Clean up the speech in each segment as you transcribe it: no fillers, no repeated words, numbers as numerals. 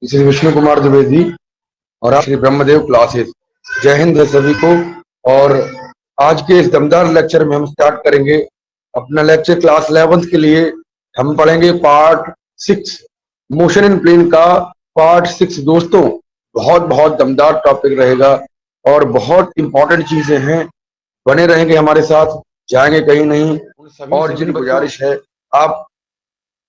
श्री विष्णु कुमार द्विवेदी और आप श्री ब्रह्मदेव क्लासेस। जय हिंद है सभी को। और आज के इस दमदार लेक्चर में हम स्टार्ट करेंगे अपना लेक्चर क्लास 11th के लिए। हम पढ़ेंगे पार्ट 6 मोशन इन प्लेन का पार्ट 6। दोस्तों बहुत बहुत दमदार टॉपिक रहेगा और बहुत इंपॉर्टेंट चीजें हैं। बने रहेंगे हमारे साथ, जाएंगे कहीं नहीं। और जिन गुजारिश है आप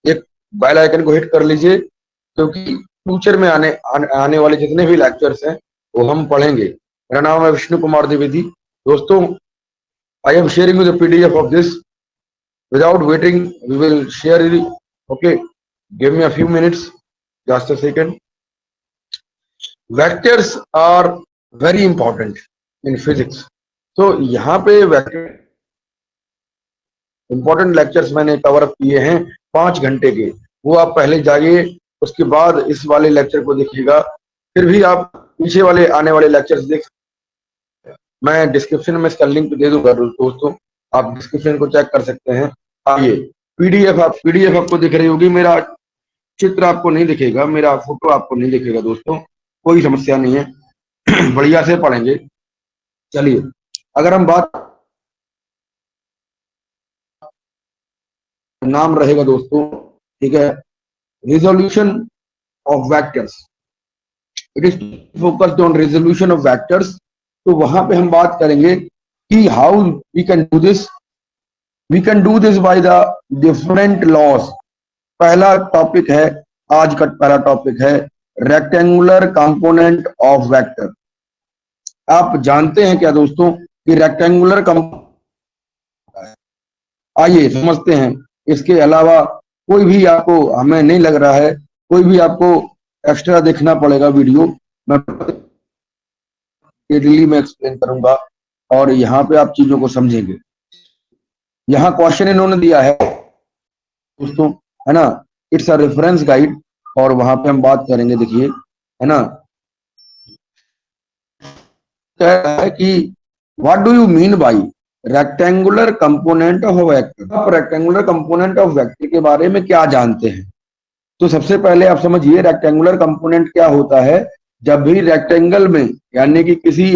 एक बेल आइकन को हिट कर लीजिए, क्योंकि फ्यूचर में आने वाले जितने भी लेक्चर्स हैं वो हम पढ़ेंगे। मेरा नाम है विष्णु कुमार द्विवेदी। दोस्तों, I am sharing the PDF of this. Without waiting we will share it. Okay, give me a few minutes, just a second. Vectors are very important in physics. तो यहाँ पे वेक्टर इंपॉर्टेंट लेक्चर्स मैंने cover up किए हैं 5 घंटे के। वो आप पहले जाइए, उसके बाद इस वाले लेक्चर को देखिएगा। फिर भी आप पीछे वाले आने वाले लेक्चर्स देख, मैं डिस्क्रिप्शन में इसका लिंक दे दूंगा दोस्तों, आप डिस्क्रिप्शन को चेक कर सकते हैं। आइए, पीडीएफ आपको दिख रही होगी। मेरा चित्र आपको नहीं दिखेगा, मेरा फोटो आपको नहीं दिखेगा दोस्तों, कोई समस्या नहीं है। बढ़िया से पढ़ेंगे। चलिए, अगर हम बात, नाम रहेगा दोस्तों, ठीक है, resolution of vectors. It is focused on resolution of vectors. तो वहां पे हम बात करेंगे कि how we can do this. We can do this by the different laws. पहला टॉपिक है, आज का पहला टॉपिक है रेक्टेंगुलर कंपोनेंट ऑफ वेक्टर। आप जानते हैं क्या दोस्तों कि रेक्टेंगुलर कंपोनेंट, आइए समझते हैं। इसके अलावा कोई भी आपको, हमें नहीं लग रहा है कोई भी आपको एक्स्ट्रा देखना पड़ेगा वीडियो। मैं डिटेली में एक्सप्लेन करूंगा और यहाँ पे आप चीजों को समझेंगे। यहाँ क्वेश्चन इन्होंने दिया है दोस्तों, है ना, इट्स अ रेफरेंस गाइड, और वहां पे हम बात करेंगे। देखिए, है ना, क्या है कि what do you mean by rectangular component of vector. आप रेक्टेंगुलर कंपोनेंट ऑफ वेक्टर के बारे में क्या जानते हैं? तो सबसे पहले आप समझिए रेक्टेंगुलर कंपोनेंट क्या होता है। जब भी रेक्टेंगल में, यानी कि किसी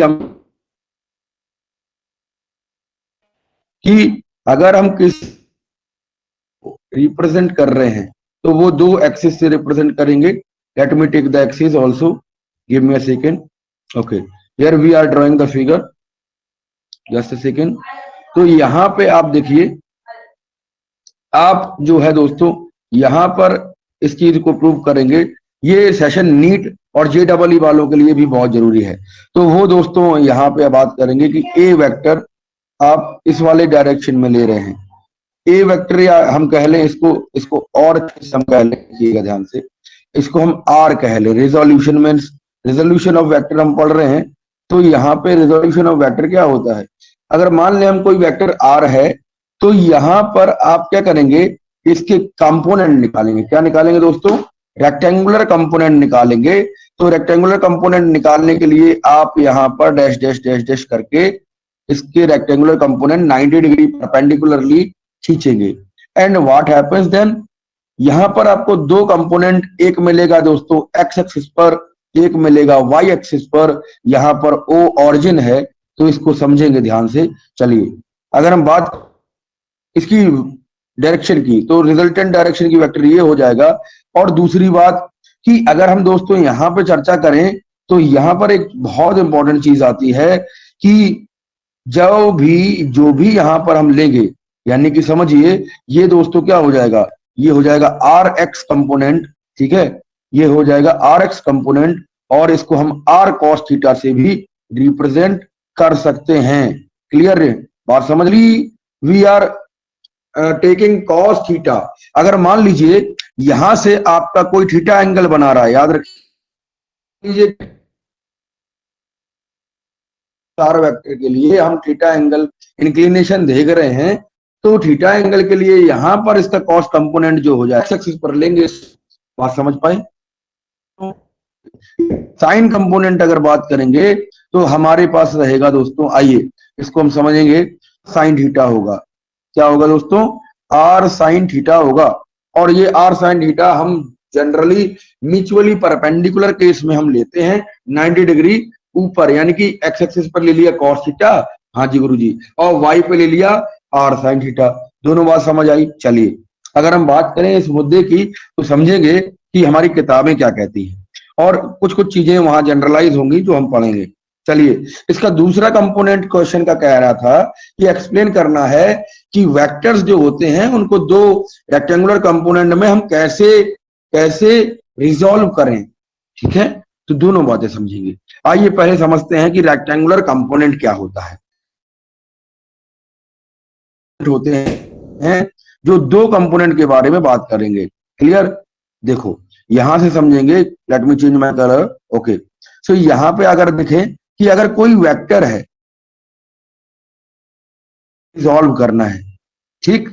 कि अगर हम किस रिप्रेजेंट कर रहे हैं तो वो दो एक्सिस से रिप्रेजेंट करेंगे। Let me take the axis also, give me a second. Okay, here we are drawing the figure, just a second. तो यहाँ पे आप देखिए, आप जो है दोस्तों यहाँ पर इस चीज को प्रूव करेंगे। ये सेशन नीट और JEE वालों के लिए भी बहुत जरूरी है। तो वो दोस्तों यहाँ पे बात करेंगे कि ए वेक्टर आप इस वाले डायरेक्शन में ले रहे हैं। ए वेक्टर, या हम कह लें इसको और हम कह लीजिएगा ध्यान से, इसको हम आर कह लें। Resolution means resolution of vector हम पढ़ रहे हैं। तो यहाँ पे रिजोल्यूशन ऑफ वेक्टर क्या होता है, अगर मान लें हम कोई वेक्टर आर है तो यहाँ पर आप क्या करेंगे, इसके कंपोनेंट निकालेंगे। क्या निकालेंगे दोस्तों? रेक्टेंगुलर कंपोनेंट निकालेंगे। तो रेक्टेंगुलर कंपोनेंट निकालने के लिए आप यहाँ पर डैश डैश डैश डैश करके इसके रेक्टेंगुलर कंपोनेंट 90 डिग्री परपेंडिकुलरली खींचेंगे। एंड व्हाट हैपेंस देन, यहां पर आपको दो कंपोनेंट, एक मिलेगा दोस्तों एक्स एक्सिस पर, एक मिलेगा वाई एक्सिस पर। यहां पर ओ ऑरिजिन है, तो इसको समझेंगे ध्यान से। चलिए, अगर हम बात इसकी डायरेक्शन की, तो रिजल्टेंट डायरेक्शन की वेक्टर ये हो जाएगा। और दूसरी बात कि अगर हम दोस्तों यहां पे चर्चा करें तो यहां पर एक बहुत इंपॉर्टेंट चीज आती है कि जो भी यहां पर हम लेंगे, यानी कि समझिए ये दोस्तों क्या हो जाएगा, ये हो जाएगा आर एक्स कंपोनेंट। ठीक है, ये हो जाएगा आर एक्स कंपोनेंट, और इसको हम आर कॉस थीटा से भी रिप्रेजेंट कर सकते हैं। क्लियर बात समझ ली? We are taking cos theta. अगर मान लीजिए यहां से आपका कोई थीटा एंगल बना रहा है, याद रखिए स्टार वेक्टर के लिए हम थीटा एंगल इंक्लिनेशन देख रहे हैं। तो थीटा एंगल के लिए यहां पर इसका कॉस कंपोनेंट जो हो जाए एक्स एक्सिस पर लेंगे। बात समझ पाए? साइन कंपोनेंट अगर बात करेंगे तो हमारे पास रहेगा दोस्तों, आइए इसको हम समझेंगे। साइन थीटा होगा, क्या होगा दोस्तों? आर साइन थीटा होगा। और ये आर साइन थीटा हम जनरली म्यूचुअली परपेंडिकुलर केस में हम लेते हैं 90 डिग्री ऊपर, यानी कि एक्स एक्सिस पर ले लिया कॉस थीटा, हाँ जी गुरु जी, और वाई पे ले लिया आर साइन थीटा। दोनों बात समझ आई। चलिए अगर हम बात करें इस मुद्दे की तो समझेंगे कि हमारी किताबें क्या कहती हैं, और कुछ कुछ चीजें वहां जनरलाइज होंगी जो हम पढ़ेंगे। चलिए इसका दूसरा कंपोनेंट क्वेश्चन का कह रहा था कि एक्सप्लेन करना है कि वेक्टर्स जो होते हैं उनको दो रेक्टेंगुलर कंपोनेंट में हम कैसे कैसे रिजॉल्व करें। ठीक है, तो दोनों बातें समझेंगे। आइए पहले समझते हैं कि रेक्टेंगुलर कंपोनेंट क्या होता है। होते हैं जो दो कंपोनेंट के बारे में बात करेंगे। क्लियर, देखो यहां से समझेंगे। Let me change my colour. Okay, so यहां पे अगर देखें कि अगर कोई वेक्टर है रिजॉल्व करना है, ठीक,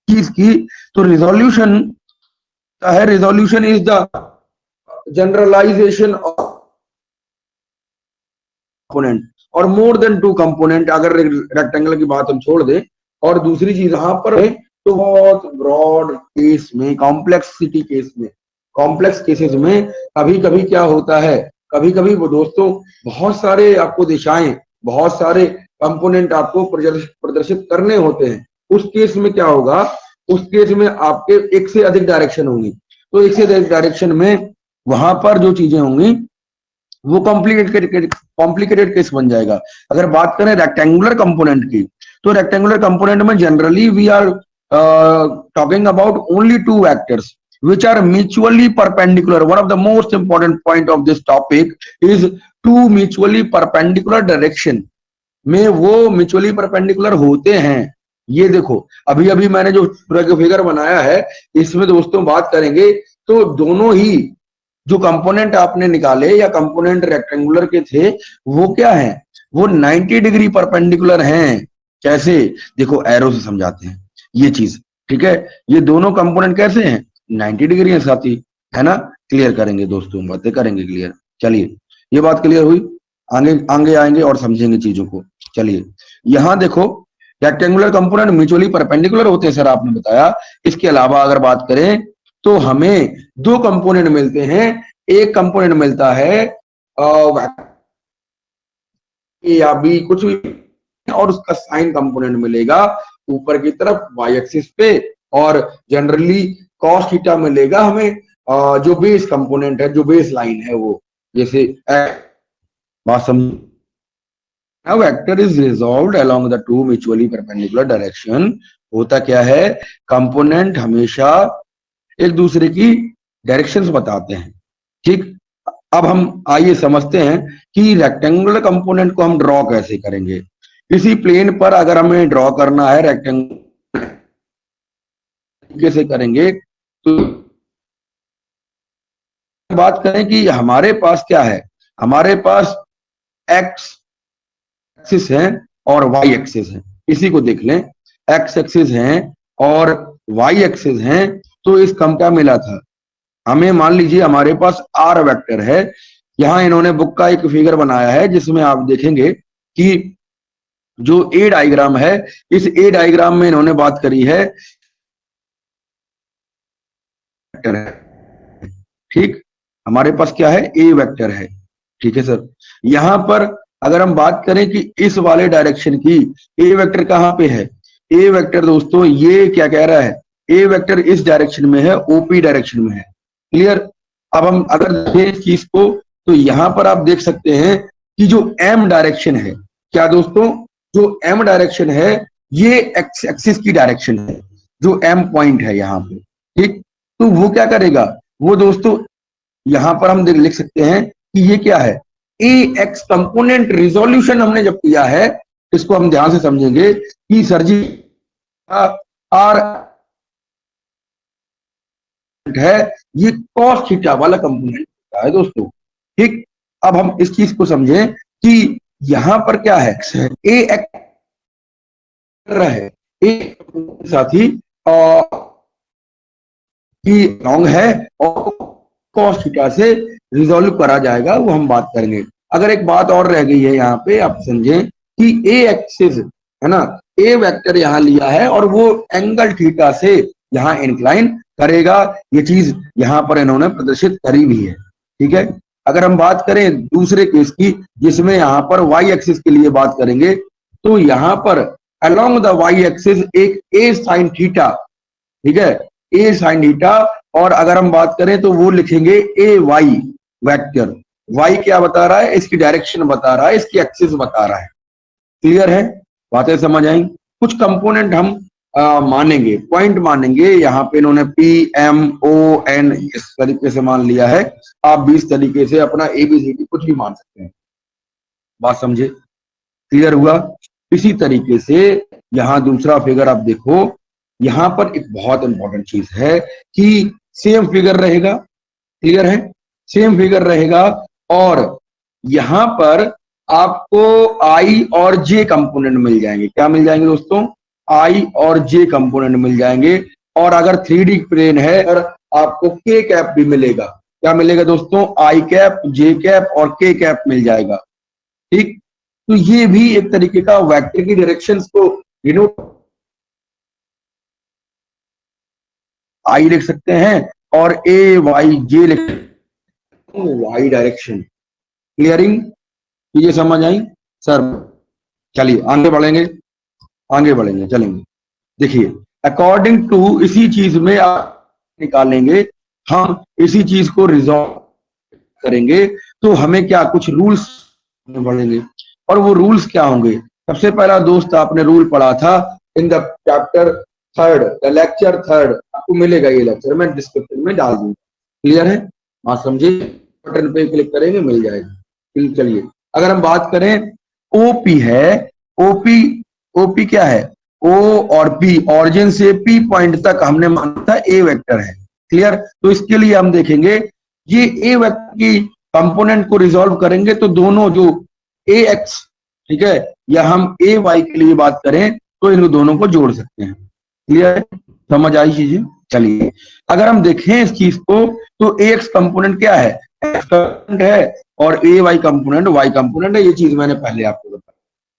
इसकी तो रिजोल्यूशन है, resolution is the generalisation of component और मोर देन टू कंपोनेंट। अगर रेक्टेंगल की बात हम छोड़ दें, और दूसरी चीज यहां पर है तो बहुत ब्रॉड केस में, कॉम्प्लेक्सिटी केस में, कॉम्प्लेक्स केसेस में कभी कभी क्या होता है, कभी कभी वो दोस्तों बहुत सारे आपको दिशाएं, बहुत सारे कंपोनेंट आपको प्रदर्शित करने होते हैं। उस केस में क्या होगा, उस केस में आपके एक से अधिक डायरेक्शन होंगी, तो एक से अधिक डायरेक्शन में वहां पर जो चीजें होंगी वो कॉम्प्लिकेटेड केस बन जाएगा। अगर बात करें रेक्टेंगुलर कंपोनेंट की, तो रेक्टेंगुलर कंपोनेंट में generally we are talking about only two vectors which are mutually perpendicular. One of the most important point of this topic is two mutually perpendicular direction में वो म्यूचुअली परपेंडिकुलर होते हैं। ये देखो अभी अभी मैंने जो पूरा फिगर बनाया है इसमें दोस्तों बात करेंगे तो दोनों ही जो कंपोनेंट आपने निकाले या कंपोनेंट रेक्टेंगुलर के थे वो क्या है, वो 90 डिग्री परपेंडिकुलर हैं। कैसे, देखो एरो से समझाते हैं ये चीज। ठीक है, ये दोनों कंपोनेंट कैसे हैं, 90 डिग्री है साथी, है ना। क्लियर करेंगे दोस्तों, बातें करेंगे क्लियर। चलिए ये बात क्लियर हुई, आगे आगे आएंगे और समझेंगे चीजों को। चलिए यहां देखो रेक्टेंगुलर कंपोनेंट म्यूचुअली परपेंडिकुलर होते हैं सर, आपने बताया। इसके अलावा अगर बात करें तो हमें दो कंपोनेंट मिलते हैं। एक कंपोनेंट मिलता है ए या बी कुछ भी, और उसका साइन कंपोनेंट मिलेगा ऊपर की तरफ वाई एक्सिस पे, और जनरली कॉस थीटा मिलेगा हमें जो बेस कंपोनेंट है, जो बेस लाइन है वो, जैसे बात समझ। Now vector is resolved along the two mutually perpendicular direction। होता क्या है, कंपोनेंट हमेशा एक दूसरे की डायरेक्शंस बताते हैं। ठीक, अब हम आइए समझते हैं कि रेक्टेंगुलर कंपोनेंट को हम ड्रॉ कैसे करेंगे। किसी प्लेन पर अगर हमें ड्रॉ करना है रेक्टेंगुलर कैसे करेंगे, तो बात करें कि हमारे पास क्या है, हमारे पास एक्स एक्सिस है और वाई एक्सिस है। इसी को देख लें, एक्स एक्सिस है और वाई एक्सिस है। तो इस कम क्या मिला था हमें, मान लीजिए हमारे पास आर वेक्टर है। यहां इन्होंने बुक का एक फिगर बनाया है जिसमें आप देखेंगे कि जो ए डायग्राम है, इस ए डायग्राम में इन्होंने बात करी है वेक्टर है। ठीक, हमारे पास क्या है, ए वेक्टर है। ठीक है सर, यहां पर अगर हम बात करें कि इस वाले डायरेक्शन की, ए वेक्टर कहां पे है, ए वेक्टर दोस्तों ये क्या कह रहा है, ए वेक्टर इस डायरेक्शन में है, ओपी डायरेक्शन में है। क्लियर, अब हम अगर देखें इस चीज को तो यहां पर आप देख सकते हैं कि जो एम डायरेक्शन है, क्या दोस्तों, जो एम डायरेक्शन है ये एक्स एक्सिस की डायरेक्शन है, जो एम पॉइंट है यहाँ पे। ठीक, तो वो क्या करेगा, वो दोस्तों यहां पर हम लिख सकते हैं कि ये क्या है, ए एक्स कंपोनेंट। रिजोल्यूशन हमने जब किया है, इसको हम ध्यान से समझेंगे कि सर जी आर है, ये कॉस थीटा वाला कंपोनेंट होता है दोस्तों। ठीक, अब हम इस चीज को समझें कि यहां पर क्या है, ए एक्स है, ए साथ ही लॉन्ग है और कॉस थीटा से रिजोल्व करा जाएगा, वो हम बात करेंगे। अगर एक बात और रह गई है यहाँ पे, आप समझें कि ए एक्सिस है ना, ए वेक्टर यहाँ लिया है और वो एंगल थीटा से यहाँ इंक्लाइन करेगा। ये चीज यहाँ पर इन्होंने प्रदर्शित करी भी है। ठीक है, अगर हम बात करें दूसरे केस की, जिसमें यहाँ पर वाई एक्सिस के लिए बात करेंगे, तो यहाँ पर अलोंग द वाई एक्सिस एक ए साइन थीटा, ठीक है, ए साइन थीटा, और अगर हम बात करें तो वो लिखेंगे ए वाई वेक्टर। वाई क्या बता रहा है, इसकी डायरेक्शन बता रहा है, इसकी एक्सिस बता रहा है। क्लियर है, बातें समझ आई। कुछ कंपोनेंट हम मानेंगे, पॉइंट मानेंगे। यहाँ पे इन्होंने पी एम ओ एन इस तरीके से मान लिया है, आप भी इस तरीके से अपना एबीसीडी कुछ भी मान सकते हैं। बात समझे, क्लियर हुआ। इसी तरीके से यहाँ दूसरा फिगर आप देखो, यहाँ पर एक बहुत इंपॉर्टेंट चीज है कि सेम फिगर रहेगा। क्लियर है, सेम फिगर रहेगा, और यहाँ पर आपको आई और जे कंपोनेंट मिल जाएंगे। क्या मिल जाएंगे दोस्तों, आई और जे कंपोनेंट मिल जाएंगे। और अगर 3D प्लेन है और आपको के कैप भी मिलेगा। क्या मिलेगा दोस्तों, आई कैप, जे कैप और के कैप मिल जाएगा। ठीक, तो ये भी एक तरीके का वेक्टर की डायरेक्शंस को डिनोट, आई लिख सकते हैं और ए वाई जे लिख सकते हैं, वाई डायरेक्शन। क्लियरिंग, ये समझ आई सर। चलिए आगे बढ़ेंगे, आगे बढ़ेंगे, चलेंगे। देखिए, अकॉर्डिंग टू इसी चीज में आप निकालेंगे, हम इसी चीज को रिजॉल्व करेंगे, तो हमें क्या कुछ रूल्स बढ़ेंगे। और वो रूल्स क्या होंगे, सबसे पहला दोस्त आपने रूल पढ़ा था in the chapter third, the lecture third, आपको मिलेगा ये लेक्चर, मैं डिस्क्रिप्शन में डाल दूंगा। क्लियर है, हाँ समझे, बटन पे क्लिक करेंगे मिल जाएगा। चलिए, अगर हम बात करें ओपी है, ओपी, ओपी क्या है, ओ और पी, ऑरिजिन से पी पॉइंट तक हमने माना था ए वेक्टर है। क्लियर, तो इसके लिए हम देखेंगे ये ए वेक्टर की कंपोनेंट को रिजॉल्व करेंगे, तो दोनों जो ए एक्स, ठीक है, या हम ए वाई के लिए बात करें तो इन दोनों को जोड़ सकते हैं। क्लियर, समझ आई चीजें। चलिए, अगर हम देखें इस चीज को, तो ए एक्स कंपोनेंट क्या है, एक्स कंपोनेंट है, और ए वाई कंपोनेंट वाई कंपोनेंट है। ये चीज मैंने पहले आपको बताया।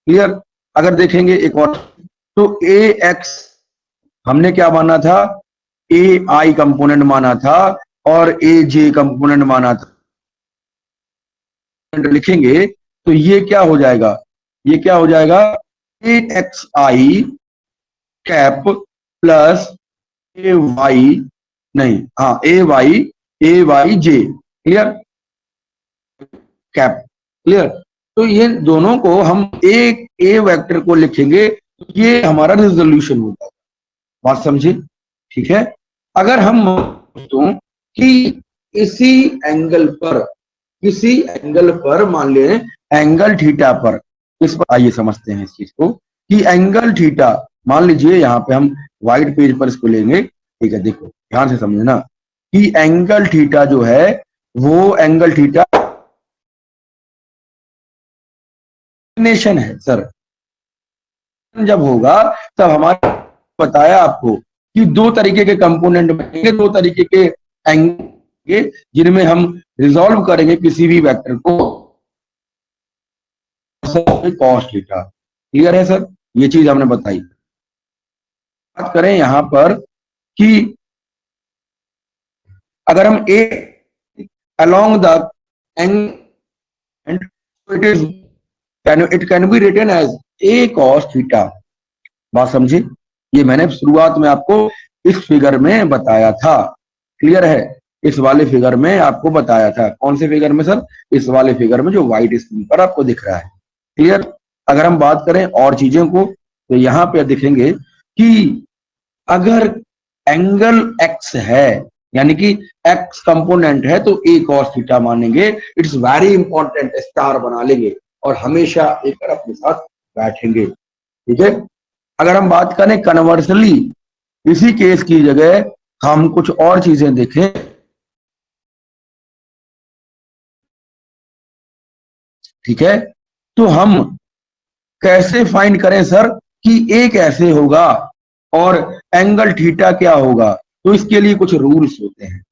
क्लियर, अगर देखेंगे एक और, तो ए एक्स हमने क्या माना था, ए आई कंपोनेंट माना था और ए जे कंपोनेंट माना था। लिखेंगे तो ये क्या हो जाएगा, ये क्या हो जाएगा, ए एक्स आई कैप प्लस ए वाई, नहीं हाँ ए वाई जे, क्लियर, कैप। क्लियर, तो ये दोनों को हम एक ए वेक्टर को लिखेंगे, ये हमारा रिजोल्यूशन होगा। बात समझे, ठीक है। अगर हम दोस्तों कि इसी एंगल पर, किसी एंगल पर मान ले एंगल थीटा पर, इस पर आइए समझते हैं इस चीज को कि एंगल थीटा, मान लीजिए यहाँ पे हम व्हाइट पेज पर इसको लेंगे, ठीक है, देखो ध्यान से समझना कि एंगल थीटा जो है वो एंगल थीटा नेशन है सर। जब होगा तब हमारे बताया आपको कि दो तरीके के कंपोनेंट बनेंगे, दो तरीके के एंगल जिनमें हम रिजॉल्व करेंगे किसी भी वेक्टर को कॉस थीटा। क्लियर है सर, ये चीज हमने बताई। बात करें यहां पर कि अगर हम A along the end it can be written as A cos theta. बात समझे, ये मैंने शुरुआत में आपको इस फिगर में बताया था। क्लियर है, इस वाले फिगर में आपको बताया था। कौन से फिगर में सर, इस वाले फिगर में जो व्हाइट स्क्रीन पर आपको दिख रहा है। क्लियर, अगर हम बात करें और चीजों को, तो यहां पे दिखेंगे कि अगर एंगल एक्स है, यानी कि एक्स कंपोनेंट है, तो ए कॉस थीटा मानेंगे। इट्स वेरी इंपॉर्टेंट, स्टार बना लेंगे और हमेशा एक अपने साथ बैठेंगे। ठीक है, अगर हम बात करें कन्वर्सली, इसी केस की जगह हम कुछ और चीजें देखें, ठीक है, तो हम कैसे फाइंड करें सर कि ए कैसे होगा और एंगल थीटा क्या होगा, तो इसके लिए कुछ रूल्स होते हैं।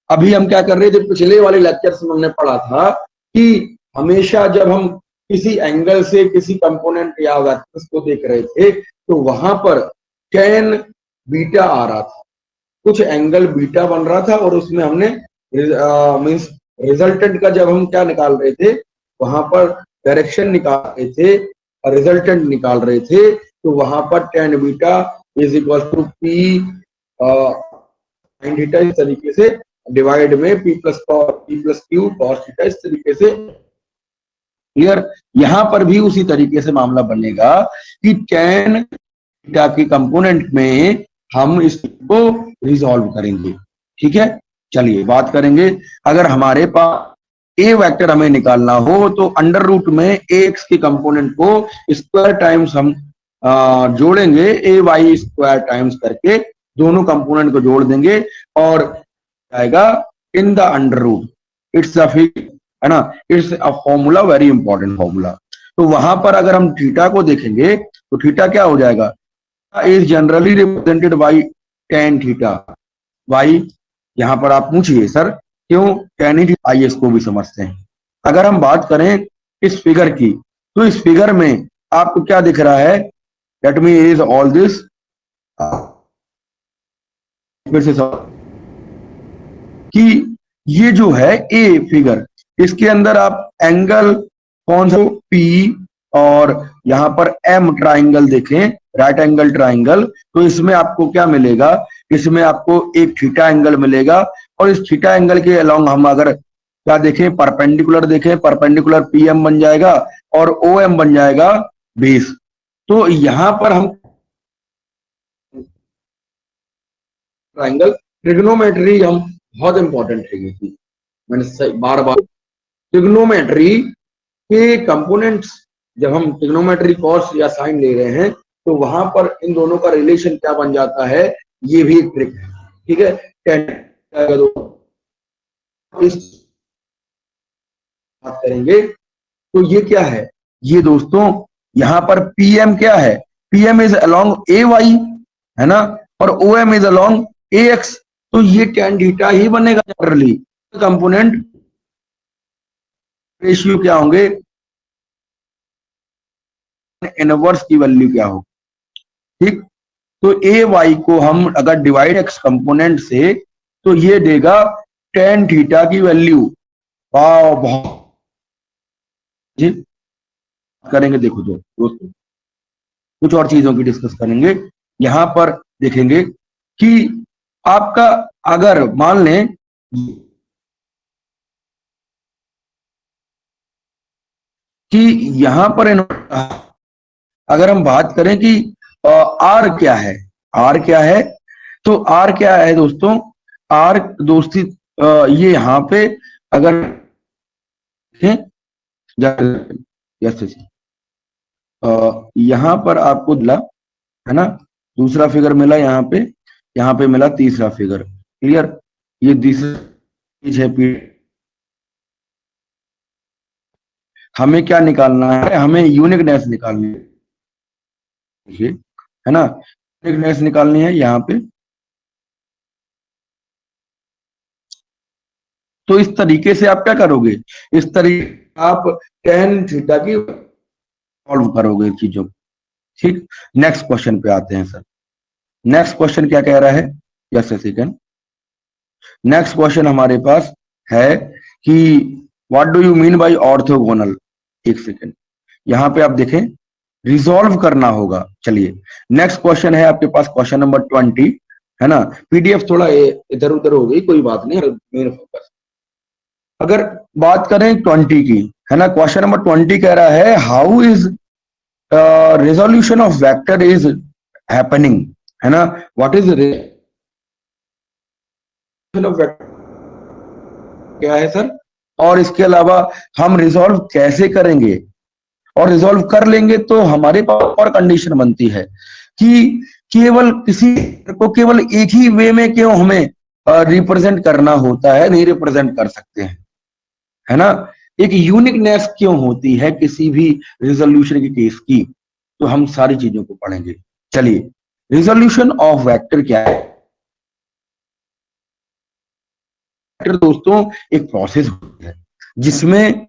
अभी हम क्या कर रहे थे, पिछले वाले लेक्चर्स में हमने पढ़ा था कि हमेशा जब हम किसी एंगल से किसी कंपोनेंट या वेक्टर्स को देख रहे थे, तो वहां पर tan बीटा आ रहा था। कुछ एंगल बीटा बन रहा था और उसमें हमने मीन्स रिजल्टेंट का जब हम क्या निकाल रहे थे, वहां पर डायरेक्शन निकाल रहे थे, रिजल्टेंट निकाल रहे थे, तो वहां पर tan beta is equal to P sine theta इस तरीके से डिवाइड में P plus Q cos theta इस तरीके से। क्लियर? यहां पर भी उसी तरीके से मामला बनेगा कि टेन थीटा की कंपोनेंट में हम इसको रिजॉल्व करेंगे। ठीक है, चलिए बात करेंगे। अगर हमारे पास ए वेक्टर हमें निकालना हो तो अंडर रूट में ए एक्स के कंपोनेंट को स्क्वायर टाइम्स हम जोड़ेंगे, ए वाई स्क्वायर टाइम्स करके दोनों कंपोनेंट को जोड़ देंगे और आएगा in the under root, it's a है ना, it's a formula, very important formula. तो वहां पर अगर हम थीटा को देखेंगे तो थीटा क्या हो जाएगा, is generally represented by tan theta. Y यहां पर आप पूछिए सर क्यों टेन ही, आइए इसको भी समझते हैं। अगर हम बात करें इस फिगर की, तो इस फिगर में आपको क्या दिख रहा है, let me is all this, फिर से कि ये जो है ए फिगर, इसके अंदर आप एंगल कौन सा पी और यहां पर एम ट्राइंगल देखें, राइट एंगल ट्राइंगल, तो इसमें आपको क्या मिलेगा, इसमें आपको एक थीटा एंगल मिलेगा और इस थीटा एंगल के अलोंग हम अगर क्या देखें, परपेंडिकुलर देखें, परपेंडिकुलर पी एम बन जाएगा और ओ एम बन जाएगा 20। तो यहां पर हम ट्राइंगल ट्रिग्नोमेट्री हम बहुत इंपॉर्टेंट है ये, मैंने बार बार ट्रिग्नोमेट्री के कंपोनेंट्स, जब हम ट्रिग्नोमेट्री कॉस या साइन ले रहे हैं तो वहां पर इन दोनों का रिलेशन क्या बन जाता है, ये भी एक ट्रिक है। ठीक है, इस बात करेंगे तो ये क्या है, ये दोस्तों यहां पर पीएम क्या है, PM is along a Y, है ना, और O M is along a X, तो ये टेन थीटा ही बनेगा जनरली। कंपोनेंट रेशियो क्या होंगे, इनवर्स की वैल्यू क्या हो। ठीक, तो ए वाई को हम अगर डिवाइड एक्स कंपोनेंट से तो ये देगा टेन थीटा की वैल्यू। वाह, बहुत जी करेंगे। देखो दोस्तों कुछ और चीजों की डिस्कस करेंगे। यहां पर देखेंगे कि आपका अगर मान लें कि यहां पर अगर हम बात करें कि आर क्या है, आर क्या है, तो आर क्या है दोस्तों, आर दोस्ती ये यहां पे अगर यस यहां पर आपको दिला, है ना, दूसरा फिगर मिला यहाँ पे मिला तीसरा फिगर। क्लियर, ये तीसरा चीज है, हमें क्या निकालना है, हमें यूनिकनेस निकालनी है, है ना, यूनिकनेस निकालनी है यहाँ पे। तो इस तरीके से आप क्या करोगे, इस तरीके आप टेन थीटा की सॉल्व करोगे चीजों। ठीक, नेक्स्ट क्वेश्चन पे आते हैं सर। नेक्स्ट क्वेश्चन क्या कह रहा है, यस सेकंड, नेक्स्ट क्वेश्चन हमारे पास है कि what do you mean by orthogonal. एक सेकंड, यहां पे आप देखें, रिजॉल्व करना होगा। चलिए नेक्स्ट क्वेश्चन है आपके पास, क्वेश्चन नंबर 20, है ना, पीडीएफ थोड़ा इधर उधर हो गई, कोई बात नहीं, मेन फोकस। अगर बात करें 20 की, है ना, क्वेश्चन नंबर 20 कह रहा है how is resolution of vector is happening, है ना, व्हाट इज ऑफ वेक्टर क्या है सर, और इसके अलावा हम रिजॉल्व कैसे करेंगे, और रिजॉल्व कर लेंगे तो हमारे पास और कंडीशन बनती है कि केवल किसी को केवल एक ही वे में क्यों हमें रिप्रेजेंट करना होता है, नहीं रिप्रेजेंट कर सकते हैं, है ना, एक यूनिकनेस क्यों होती है किसी भी रिजोल्यूशन के केस की, तो हम सारी चीजों को पढ़ेंगे। चलिए, रिजोल्यूशन ऑफ वेक्टर क्या है दोस्तों, एक प्रोसेस होती है जिसमें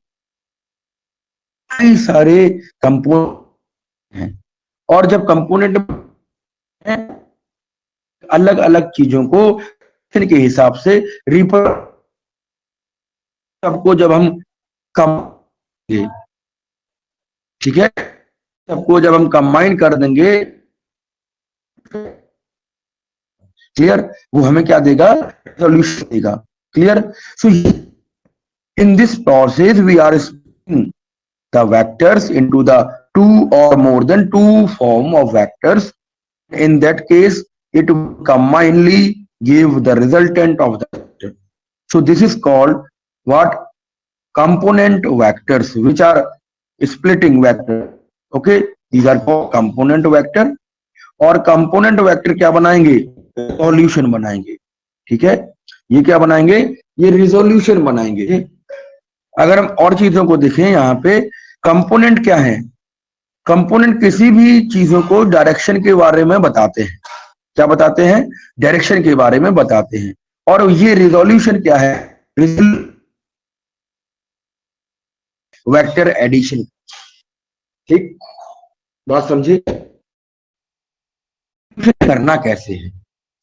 कई सारे कंपोनेंट हैं, और जब कंपोनेंट अलग अलग चीजों को के हिसाब से रिपर सबको जब हम कम, ठीक है, सबको जब हम कंबाइन कर देंगे, क्लियर, वो हमें क्या देगा, सॉल्यूशन देगा। Clear. So in this process we are splitting the vectors into the two or more than two form of vectors. In that case it will combinedly give the resultant of the vector. So this is called what, component vectors, which are splitting vector. Okay, these are called component vector. और component vector क्या बनाएंगे, solution बनाएंगे। ठीक है, ये क्या बनाएंगे, ये रिजोल्यूशन बनाएंगे। अगर हम और चीजों को देखें यहाँ पे, कंपोनेंट क्या है, कंपोनेंट किसी भी चीजों को डायरेक्शन के बारे में बताते हैं। क्या बताते हैं, डायरेक्शन के बारे में बताते हैं। और ये रिजोल्यूशन क्या है, वेक्टर एडिशन। ठीक, बात समझे। करना कैसे है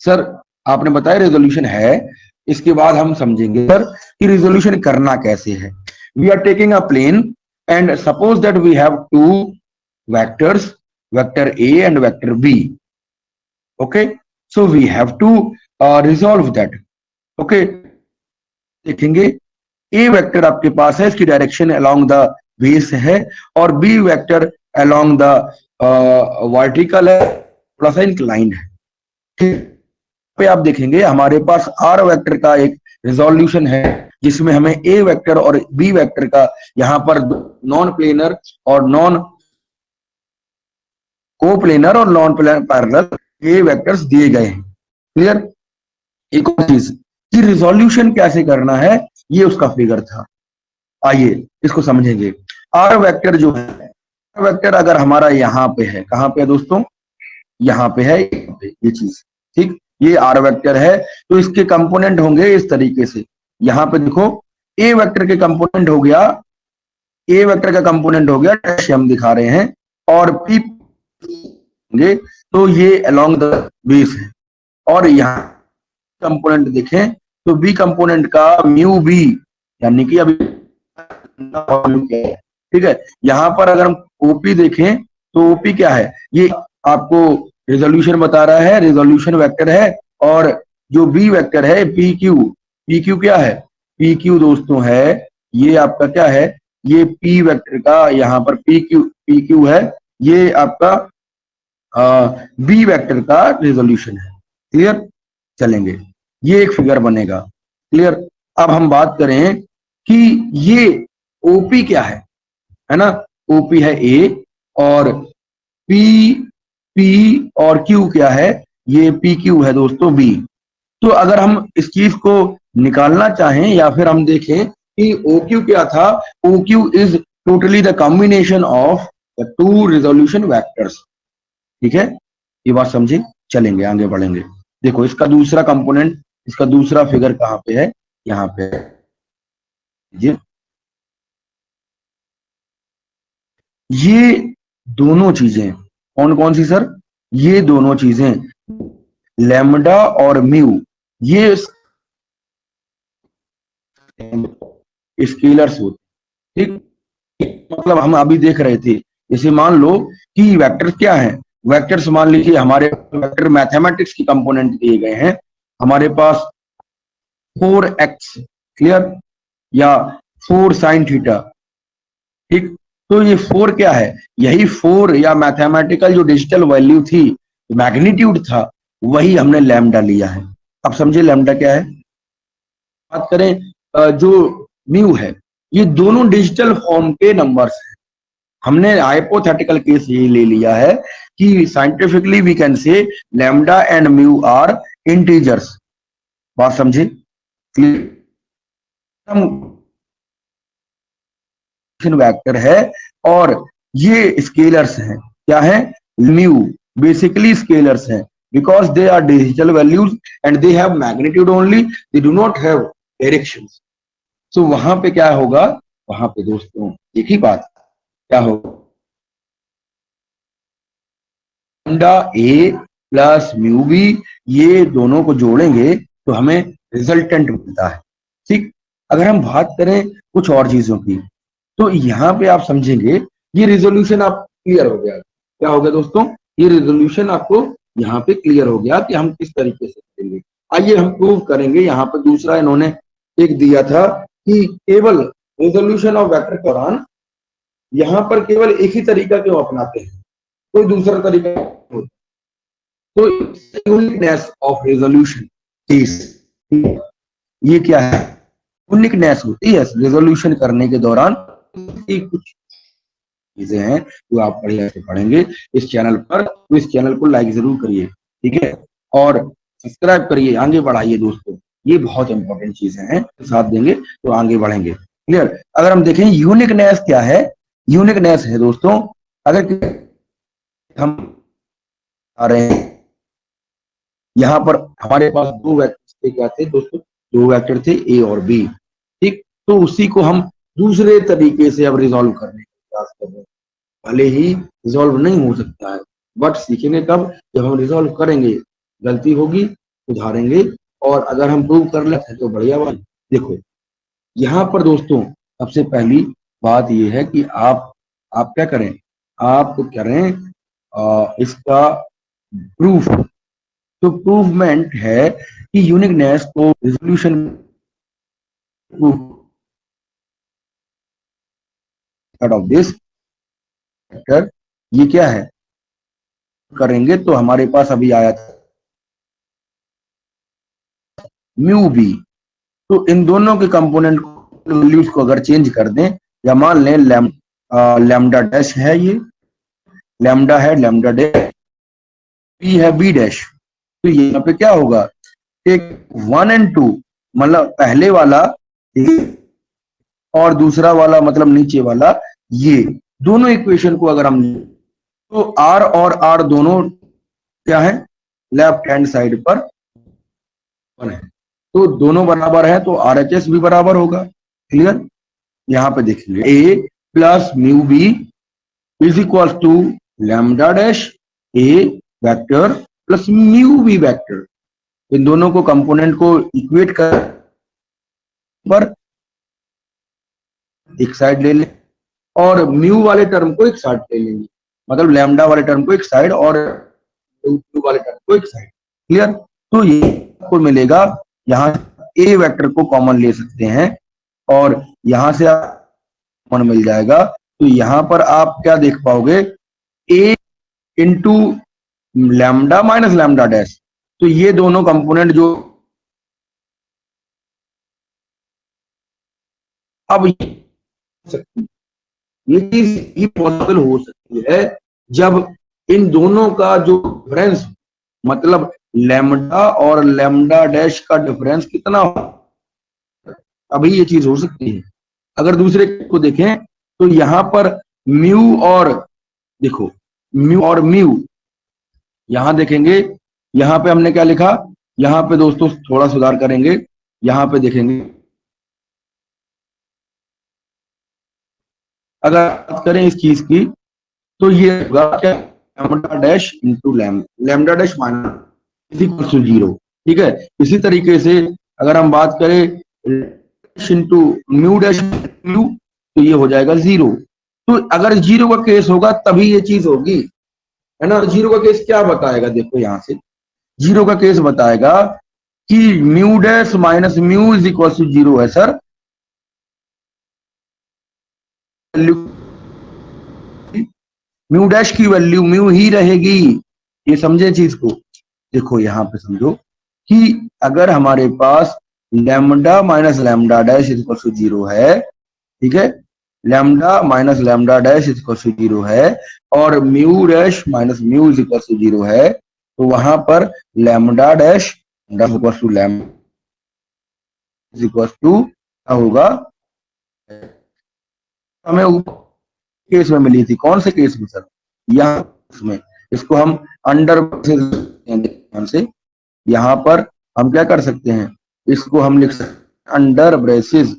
सर, आपने बताया रेजोल्यूशन है, इसके बाद हम समझेंगे सर कि रेजोल्यूशन करना कैसे है। We are taking a plane and suppose that we have two vectors, vector A and vector B. Okay, so we have to resolve that. Okay, देखेंगे ए वेक्टर आपके पास है, इसकी डायरेक्शन अलोंग द बेस है, और B vector along the vertical है, थोड़ा सा incline है। ठीक, पे आप देखेंगे हमारे पास आर वेक्टर का एक रिजोल्यूशन है, जिसमें हमें ए वेक्टर और बी वेक्टर का यहाँ पर नॉन प्लेनर और नॉन कोप्लेनर और नॉन पैरेलल ए वेक्टर्स दिए गए हैं। क्लियर। एक और चीज कि रिजोल्यूशन कैसे करना है, ये उसका फिगर था। आइए इसको समझेंगे। आर वेक्टर जो है, आर वेक्टर अगर हमारा यहाँ पे है, कहाँ पे है दोस्तों, यहाँ पे है, ये चीज। ठीक, ये आर वेक्टर है, तो इसके कंपोनेंट होंगे इस तरीके से। यहाँ पे देखो ए वेक्टर के कंपोनेंट हो गया, ए वेक्टर का कंपोनेंट हो गया डैश, हम दिखा रहे हैं, और पी होंगे, तो ये अलोंग द बेस है। और यहाँ कंपोनेंट देखें तो बी कंपोनेंट का म्यू बी, यानी कि अभी ठीक है। यहाँ पर अगर हम ओपी देखें तो ओपी क्या है, ये आपको रेजोल्यूशन बता रहा है, रेजोल्यूशन वेक्टर है। और जो बी वेक्टर है पी क्यू, पी क्यू क्या है, पी क्यू दोस्तों है, ये आपका क्या है, ये पी वेक्टर का यहाँ पर पी क्यू है, ये आपका बी वेक्टर का रेजोल्यूशन है। क्लियर, चलेंगे, ये एक फिगर बनेगा। क्लियर। अब हम बात करें कि ये ओपी क्या है ना, ओपी है ए, और पी पी और क्यू क्या है, ये पी क्यू है दोस्तों बी। तो अगर हम इस चीज को निकालना चाहें या फिर हम देखें कि ओ क्यू क्या था, O Q is totally the combination of the two resolution vectors. ठीक है, ये बात समझे, चलेंगे आगे बढ़ेंगे। देखो इसका दूसरा कंपोनेंट, इसका दूसरा फिगर कहाँ पे है, यहाँ पे है। ये दोनों चीजें कौन कौन सी सर, ये दोनों चीजें लैम्डा और म्यू, ये स्केलर्स होते। ठीक, मतलब हम अभी देख रहे थे, जैसे मान लो कि वेक्टर्स क्या हैं, वेक्टर्स मान लीजिए हमारे वेक्टर मैथमेटिक्स की कंपोनेंट दिए गए हैं, हमारे पास 4x, क्लियर, या 4 साइन थीटा। ठीक, तो ये 4 क्या है, यही 4 या मैथमेटिकल जो डिजिटल वैल्यू थी, मैग्नीट्यूड था, वही हमने लैम्डा लिया है। अब समझे लैम्डा क्या है। बात करें जो म्यू है, ये दोनों डिजिटल फॉर्म के नंबर्स हैं। हमने हाइपोथेटिकल केस ये ले लिया है कि scientifically we can say lambda and mu are integers. बात समझे, वेक्टर है और ये स्केलर्स हैं। क्या है, म्यू बेसिकली स्केलर्स हैं, because they are digital values and they have magnitude only, they do not have directions. So वहां पे क्या होगा, वहां पे दोस्तों एक ही बात, क्या होगा, lambda A plus mu B, ये दोनों को जोड़ेंगे तो हमें रिजल्टेंट मिलता है। ठीक, अगर हम बात करें कुछ और चीजों की, तो यहाँ पे आप समझेंगे ये रिजोल्यूशन आप क्लियर हो गया। क्या हो गया दोस्तों, ये रिजोल्यूशन आपको यहाँ पे क्लियर हो गया कि हम किस तरीके से करेंगे। आइए हम प्रूव करेंगे। यहाँ पे दूसरा इन्होंने एक दिया था कि केवल रिजोल्यूशन ऑफ वेक्टर के दौरान यहाँ पर केवल एक ही तरीका क्यों अपनाते हैं, कोई दूसरा तरीका नहीं होता। तो यूनिकनेस ऑफ रेजोल्यूशन इज, ये क्या है, यूनिकनेस होती है रेजोल्यूशन करने के दौरान। कुछ चीजें हैं जो आप बढ़िया से पढ़ेंगे इस चैनल पर, तो इस चैनल को लाइक जरूर करिए, ठीक है, और सब्सक्राइब करिए, आगे बढ़ाइए दोस्तों, ये बहुत इंपॉर्टेंट चीजें हैं, साथ देंगे तो आगे बढ़ेंगे। क्लियर, अगर हम देखें यूनिकनेस क्या है, यूनिकनेस है दोस्तों, अगर हम आ रहे हैं यहाँ पर हमारे पास दो वेक्टर थे, क्या थे दोस्तों, दो वेक्टर थे ए और बी, ठीक, तो उसी को हम दूसरे तरीके से अब रिजॉल्व करने का प्रयास कर रहे हैं। भले ही रिजॉल्व नहीं हो सकता है, बट सीखेंगे कब, जब हम रिजॉल्व करेंगे, गलती होगी सुधारेंगे, और अगर हम प्रूव कर लेते हैं तो बढ़िया बात। देखो यहाँ पर दोस्तों सबसे पहली बात यह है कि आप क्या करें, आप करें इसका प्रूफ। तो प्रूवमेंट है कि यूनिकनेस को रिजोल्यूशन ऑफ दिस वेक्टर, ये क्या है करेंगे, तो हमारे पास अभी आया था म्यू बी, तो इन दोनों के कंपोनेंट वैल्यूज को अगर चेंज कर दें, या मान लें लैम्डा डैश है, ये लैम्डा है, लैम्डा डैश बी है, बी डैश, तो यहाँ पे क्या होगा, एक 1 एंड 2, मतलब पहले वाला और दूसरा वाला मतलब नीचे वाला, ये दोनों इक्वेशन को अगर हम, तो आर और आर दोनों क्या है, लेफ्ट हैंड साइड पर है, तो दोनों बराबर है, तो आरएचएस भी बराबर होगा। क्लियर, यहाँ पे देखेंगे A plus mu B is equal to lambda dash A vector plus mu B vector, इन दोनों को कंपोनेंट को इक्वेट कर पर एक साइड ले लें, और म्यू वाले टर्म को एक साइड ले लेंगे, मतलब लैम्डा वाले टर्म को एक साइड और म्यू वाले टर्म को एक साइड। क्लियर, तो ये आपको मिलेगा, यहाँ ए वेक्टर को कॉमन ले सकते हैं और यहां से कॉमन मिल जाएगा, तो यहां पर आप क्या देख पाओगे, A into lambda minus lambda dash, तो ये दोनों कंपोनेंट जो अब ये चीज ही पॉसिबल हो सकती है जब इन दोनों का जो डिफरेंस, मतलब लैम्डा और लैम्डा डैश का डिफरेंस कितना हो, अभी ये चीज हो सकती है। अगर दूसरे को देखें तो यहां पर म्यू और, देखो म्यू और म्यू, यहां देखेंगे, यहां पे हमने क्या लिखा, यहां पे दोस्तों थोड़ा सुधार करेंगे, यहां पे देखेंगे, अगर बात करें इस चीज की, तो ये होगा क्या, lambda dash into lambda dash minus equal to 0, ठीक है। इसी तरीके से अगर हम बात करें इंटू म्यू डैश म्यू, तो ये हो जाएगा 0। तो अगर 0 का केस होगा तभी ये चीज होगी, है ना। 0 का केस क्या बताएगा, देखो यहां से 0 का केस बताएगा कि mu dash minus mu is equal to 0 है सर, म्यू डैश की वैल्यू म्यू ही रहेगी, ये समझे चीज को। देखो यहां पे समझो कि अगर हमारे पास lambda minus lambda dash equal to 0 है, ठीक है, lambda minus lambda dash equal to 0 है, और mu dash minus mu equal to 0 है, तो वहां पर lambda dash equal to lambda equal to क्या होगा, हमें केस में मिली थी, कौन से केस में सर, यहाँ इसमें, इसको हम अंडर से, यहाँ पर हम क्या कर सकते हैं, इसको हम लिख सकते हैं under braces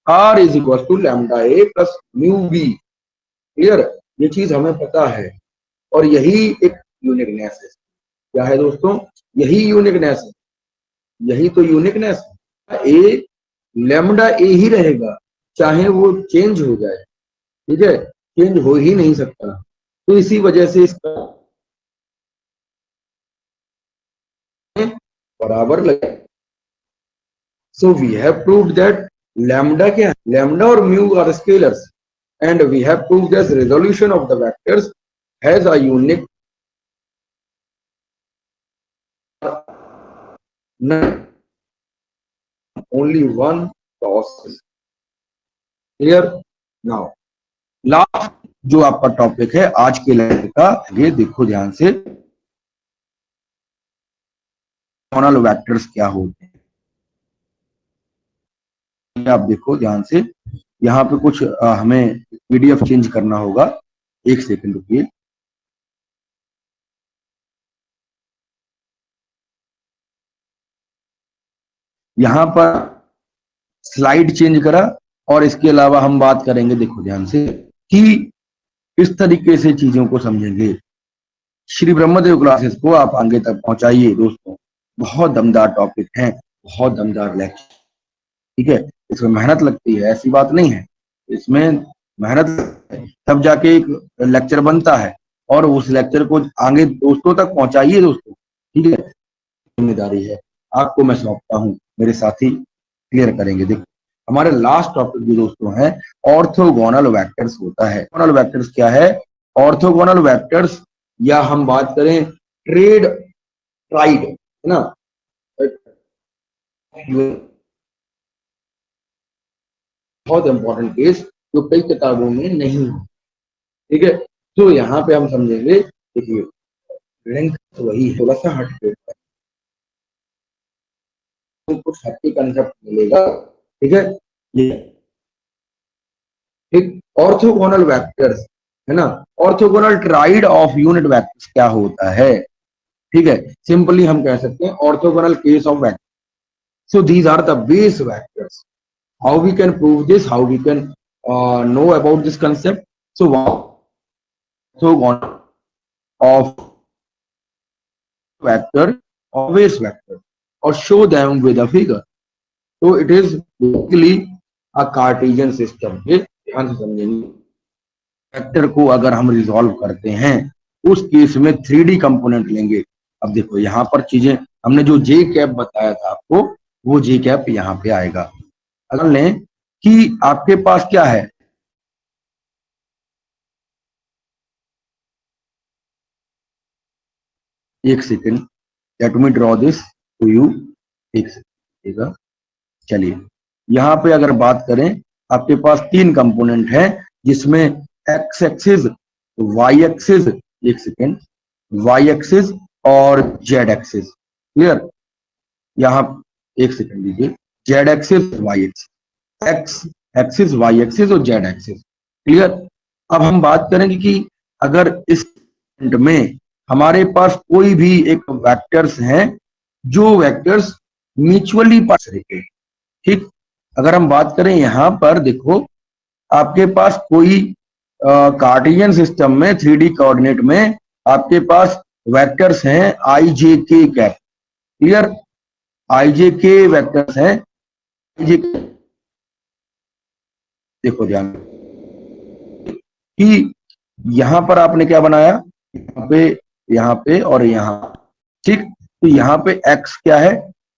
R is equal to lambda A plus mu B. Clear, ये चीज हमें पता है और यही एक यूनिकनेस है। क्या है दोस्तों, यही यूनिकनेस है, यही तो यूनिकनेस है। ए लैम्डा ए ही रहेगा, चाहे वो चेंज हो जाए, ठीक है, चेंज हो ही नहीं सकता। तो इसी वजह से इसका बराबर लगे। So we have proved that lambda क्या है, लैम्डा और mu are scalars and we have proved that resolution of the vectors has a unique only one process. Clear? Now last जो आपका टॉपिक है आज के लेक्चर का, ये देखो ध्यान से, ऑर्थोगोनल वेक्टर्स क्या होते हैं। आप देखो ध्यान से, यहाँ पे कुछ हमें पीडीएफ चेंज करना होगा, एक सेकंड रुकिए। यहाँ पर स्लाइड चेंज करा, और इसके अलावा हम बात करेंगे, देखो ध्यान से, कि इस तरीके से चीजों को समझेंगे। श्री ब्रह्मदेव क्लासेस को आप आगे तक पहुंचाइए दोस्तों, बहुत दमदार टॉपिक है, बहुत दमदार लेक्चर, ठीक है। इसमें मेहनत लगती है, ऐसी बात नहीं है, इसमें मेहनत तब जाके एक लेक्चर बनता है, और उस लेक्चर को आगे दोस्तों तक पहुंचाइए दोस्तों, ठीक है, जिम्मेदारी है, आपको मैं सौंपता हूँ, मेरे साथी क्लियर करेंगे। देखो हमारे लास्ट टॉपिक जो दोस्तों है, ऑर्थोगोनल वेक्टर्स होता है। ऑर्थोगोनल वेक्टर्स क्या है, ऑर्थोगोनल वेक्टर्स, या हम बात करें ट्रेड ट्राइड, है ना, बहुत इंपॉर्टेंट केस जो कई किताबों में नहीं है, ठीक है। तो यहाँ पे हम समझेंगे, देखिए लिंक तो वही है, थोड़ा सा हट के कुछ हटके कंसेप्ट मिलेगा, ठीक है। ये एक ऑर्थोगोनल वेक्टर्स, है ना, orthogonal tried of unit vectors क्या होता है, ठीक है। सिंपली हम कह सकते हैं orthogonal case of vector. So these are the base vectors. How we can prove this, how we can know about this concept? So orthogonal of vector or base vector, or show them with a figure. So it is basically a Cartesian system. ये ध्यान से समझेंगे, vector को अगर हम resolve करते हैं, उस केस में 3D कंपोनेंट लेंगे। अब देखो यहाँ पर चीजें, हमने जो जे कैप बताया था आपको, वो जे कैप यहाँ पे आएगा। अगर लें कि आपके पास क्या है, एक second, let me draw this to you, एक सेकेंड। चलिए यहाँ पे अगर बात करें, आपके पास 3 कंपोनेंट है, जिसमें एक्स एक्सिस, वाई एक्सिस, एक सेकेंड, वाई एक्सिस और जेड एक्सिस। क्लियर? यहाँ एक सेकेंड दीजिए, Z axis, Y axis, X axis, Y axis और जेड एक्सिस। क्लियर? अब हम बात करेंगे कि अगर इस में हमारे पास कोई भी एक वेक्टर्स हैं, जो वेक्टर्स म्यूचुअली पास रहे, ठीक। अगर हम बात करें यहां पर, देखो आपके पास कोई कार्टेशियन सिस्टम में 3D कोऑर्डिनेट में आपके पास वेक्टर्स हैं आई जे के कैप। क्लियर? आई जे के वेक्टर्स हैं, देखो ध्यान कि यहां पर आपने क्या बनाया, यहाँ पे और यहाँ, ठीक। तो यहाँ पे x क्या है,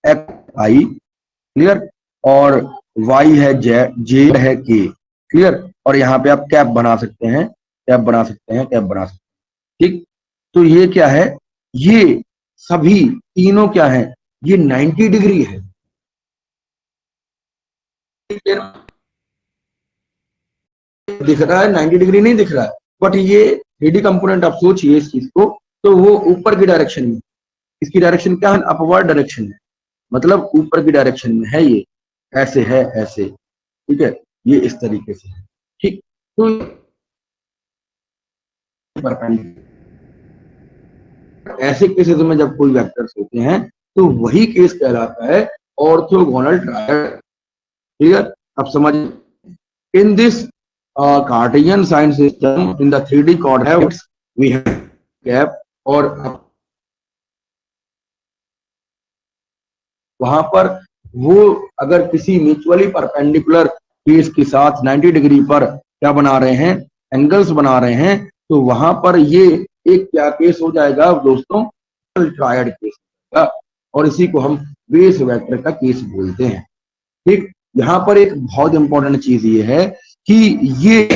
एक्स आई, क्लियर, और y है जे है के, क्लियर, और यहाँ पे आप कैप बना सकते हैं, कैप बना सकते हैं, कैप बना सकते हैं, ठीक। तो ये क्या है, ये सभी तीनों क्या है, ये 90 डिग्री है, दिख रहा है, 90 डिग्री नहीं दिख रहा है, बट ये 3D कंपोनेंट आप सोचिए इस चीज को, तो वो ऊपर की डायरेक्शन में, इसकी डायरेक्शन क्या है, अपवर्ड डायरेक्शन है, मतलब ऊपर की डायरेक्शन में है, ये ऐसे है, ऐसे, ठीक है, ये इस तरीके से है, ठीक। तो ऐसे केसेस में जब कोई वेक्टर्स होते हैं, तो वही केस कहलाता है ऑर्थोगोनल ट्रायड। क्लियर? अब समझ, in this Cartesian sign system, in the 3D coordinates we have gap or वहां पर वो अगर किसी म्यूचुअली परपेंडिकुलर केस के साथ 90 डिग्री पर क्या बना रहे हैं, एंगल्स बना रहे हैं, तो वहां पर ये एक क्या केस हो जाएगा दोस्तों, ट्रायड केस होगा, और इसी को हम बेस वेक्टर का केस बोलते हैं। ठीक, यहाँ पर एक बहुत इंपॉर्टेंट चीज ये है कि ये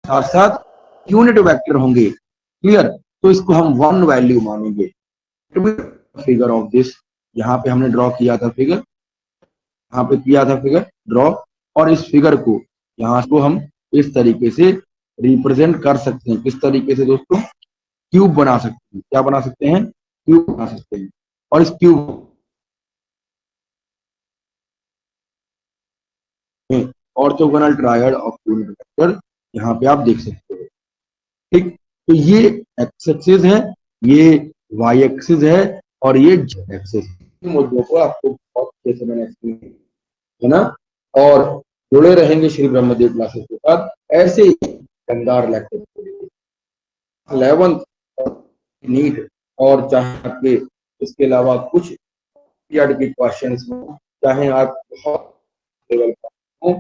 साथ साथ यूनिट वेक्टर होंगे। क्लियर, तो इसको हम वन वैल्यू मानेंगे। फिगर ऑफ दिस, यहाँ पे हमने ड्रॉ किया था फिगर, यहाँ पे किया था फिगर ड्रॉ, और इस फिगर को यहाँ को हम इस तरीके से रिप्रेजेंट कर सकते हैं। किस तरीके से दोस्तों, क्यूब बना सकते हैं। क्या बना सकते हैं, क्यूब बना सकते हैं। और इस क्यूब में orthogonal triad of unit vector यहाँ पे आप देख सकते हो। ठीक, तो ये एक्स एक्सिस है, ये वाई एक्सिस है, और ये जेड एक्सिस। मुद्दों को आपको बहुत अच्छे से मैंने एक्सप्लेन किया है ना, और जुड़े रहेंगे श्री ब्रह्मदेव क्लासेस के साथ ऐसे ही शानदार लेक्चर 11th नीट, और चाहे आपके इसके अलावा कुछ के क्वेश्चंस हो, चाहे आप बहुत लेवल पर हो,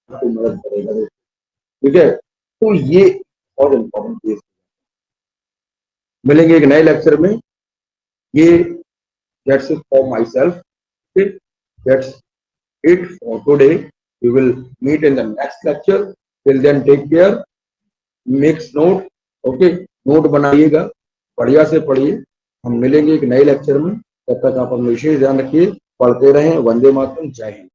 आपको मदद करेगा। ठीक है, तो ये बहुत इंपॉर्टेंट चीज। मिलेंगे एक नए लेक्चर में। ये that's it for my self, that's it for today. We will meet in the next lecture. Till then, take care. Make note. Okay, note बनाइएगा, बढ़िया से पढ़िए। हम मिलेंगे एक नए लेक्चर में, तब तक आप अपना विशेष ध्यान रखिए, पढ़ते रहें। वंदे मातरम, जय हिंद।